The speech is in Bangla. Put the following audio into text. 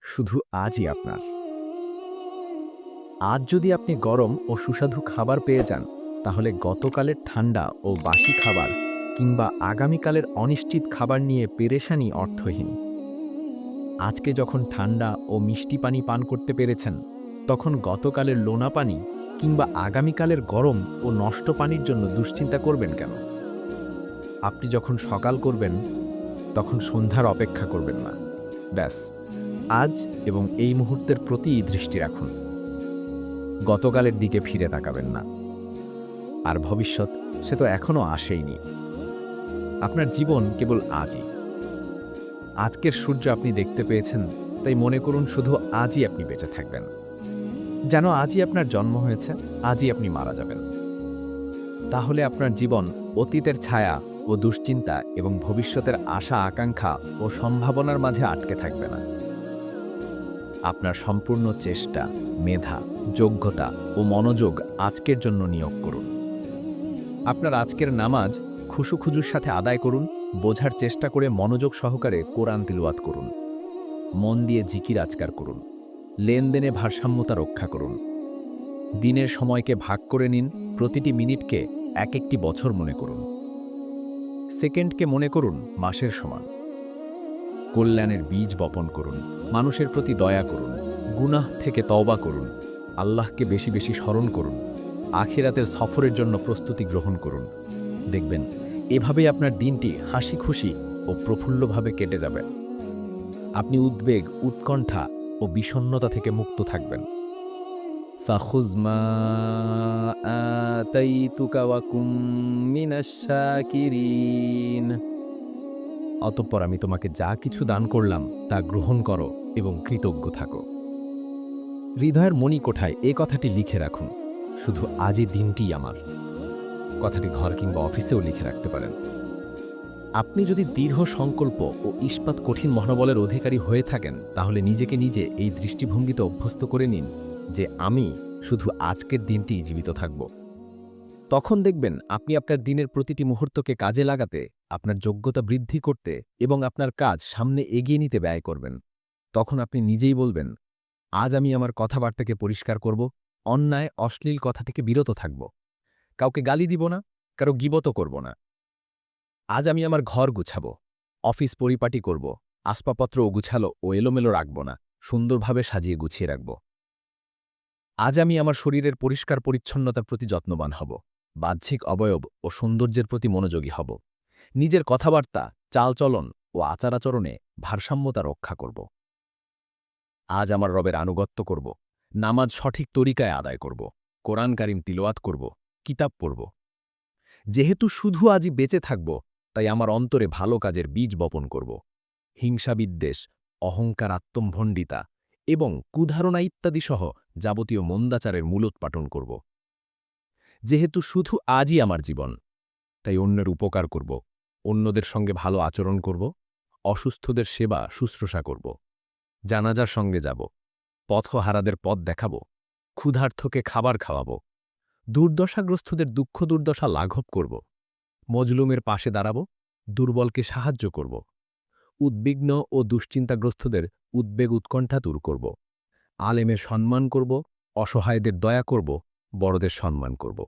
শুধু আজই আপনার। আজ যদি আপনি গরম ও সুস্বাদু খাবার পেয়ে যান, তাহলে গতকালের ঠান্ডা ও বাসি খাবার কিংবা আগামীকালের অনিশ্চিত খাবার নিয়ে পেরেশানি অর্থহীন। আজকে যখন ঠান্ডা ও মিষ্টি পানি পান করতে পেরেছেন, তখন গতকালের লোনা পানি কিংবা আগামীকালের গরম ও নষ্ট পানির জন্য দুশ্চিন্তা করবেন কেন? আপনি যখন সকাল করবেন, তখন সন্ধ্যার অপেক্ষা করবেন না। ব্যাস, আজ এবং এই মুহূর্তের প্রতিই দৃষ্টি রাখুন। গতকালের দিকে ফিরে তাকাবেন না। আর ভবিষ্যৎ, সে তো এখনো আসেইনি। আপনার জীবন কেবল আজই। আজকের সূর্য আপনি দেখতে পেয়েছেন, তাই মনে করুন শুধু আজই আপনি বেঁচে থাকবেন। যেন আজই আপনার জন্ম হয়েছে, আজই আপনি মারা যাবেন। তাহলে আপনার জীবন অতীতের ছায়া ও দুশ্চিন্তা এবং ভবিষ্যতের আশা আকাঙ্ক্ষা ও সম্ভাবনার মাঝে আটকে থাকবে না। আপনার সম্পূর্ণ চেষ্টা, মেধা, যোগ্যতা ও মনোযোগ আজকের জন্য নিয়োগ করুন। আপনার আজকের নামাজ খুশুখুজুর সাথে আদায় করুন, বোঝার চেষ্টা করে মনোযোগ সহকারে কোরআন তিলাওয়াত করুন। মন দিয়ে জিকির আজকার করুন। লেনদেনে ভারসাম্যতা রক্ষা করুন। দিনের সময়কে ভাগ করে নিন, প্রতিটি মিনিটকে এক একটি বছর মনে করুন। সেকেন্ডকে মনে করুন মাসের সমান। কল্যাণের বীজ বপন করুন, মানুষের প্রতি দয়া করুন, গুনাহ থেকে তওবা করুন, আল্লাহকে বেশি বেশি স্মরণ করুন, আখিরাতের সফরের জন্য প্রস্তুতি গ্রহণ করুন। দেখবেন, এভাবেই আপনার দিনটি হাসি খুশি ও প্রফুল্লভাবে কেটে যাবে। আপনি উদ্বেগ, উৎকণ্ঠা ও বিষণ্ণতা থেকে মুক্ত থাকবেন। ফাখুয মা আতাইতুকা ওয়া কুম মিনাশ শাকিরিন। অতঃপর আমি তোমাকে যা কিছু দান করলাম তা গ্রহণ করো এবং কৃতজ্ঞ থাকো। হৃদয়ের মণিকোঠায় এ কথাটি লিখে রাখুন, শুধু আজই দিনটিই আমার। কথাটি ঘর কিংবা অফিসেও লিখে রাখতে পারেন। আপনি যদি দৃঢ় সংকল্প ও ইস্পাত কঠিন মনোবলের অধিকারী হয়ে থাকেন, তাহলে নিজেকে নিজে এই দৃষ্টিভঙ্গিতে অভ্যস্ত করে নিন যে আমি শুধু আজকের দিনটিই জীবিত থাকব। তখন দেখবেন আপনি আপনার দিনের প্রতিটি মুহূর্তকে কাজে লাগাতে, আপনার যোগ্যতা বৃদ্ধি করতে এবং আপনার কাজ সামনে এগিয়ে নিতে ব্যয় করবেন। তখন আপনি নিজেই বলবেন, আজ আমি আমার কথাবার্তাকে পরিষ্কার করব, অন্যায় অশ্লীল কথা থেকে বিরত থাকব, কাউকে গালি দিব না, কারো গীবত করব না। আজ আমি আমার ঘর গুছাবো, অফিস পরিপাটি করব, আসবাবপত্র গোছালো ও এলোমেলো রাখব না, সুন্দরভাবে সাজিয়ে গুছিয়ে রাখব। আজ আমি আমার শরীরের পরিষ্কার পরিচ্ছন্নতার প্রতি যত্নবান হব, বাহ্যিক অবয়ব ও সৌন্দর্যের প্রতি মনোযোগী হব। নিজের কথাবার্তা, চালচলন ও আচার-আচরণে ভারসাম্যতা রক্ষা করব। আজ আমার রবের আনুগত্য করব, নামাজ সঠিক তরিকায় আদায় করব, কোরআন কারিম তিলাওয়াত করব, কিতাব পড়ব। যেহেতু শুধু আজই বেঁচে থাকব, তাই আমার অন্তরে ভালো কাজের বীজ বপন করব। হিংসা বিদ্বেষ, অহংকার, আত্মম্ভণ্ডিতা এবং কুধারণা ইত্যাদি সহ যাবতীয় মন্দাচারের মূলোৎপাটন করব। যেহেতু শুধু আজই আমার জীবন, তাই অন্যের উপকার করব, অন্যদের সঙ্গে ভালো আচরণ করব, অসুস্থদের সেবা শুশ্রূষা করব, জানাজার সঙ্গে যাব, পথহারাদের পথ দেখাব, ক্ষুধার্থকে খাবার খাওয়াব, দুর্দশাগ্রস্তদের দুঃখ দুর্দশা লাঘব করব, মজলুমের পাশে দাঁড়াব, দুর্বলকে সাহায্য করব, উদ্বিগ্ন ও দুশ্চিন্তাগ্রস্তদের উদ্বেগ উৎকণ্ঠা দূর করব, আলেমের সম্মান করব, অসহায়দের দয়া করব, বড়দের সম্মান করব।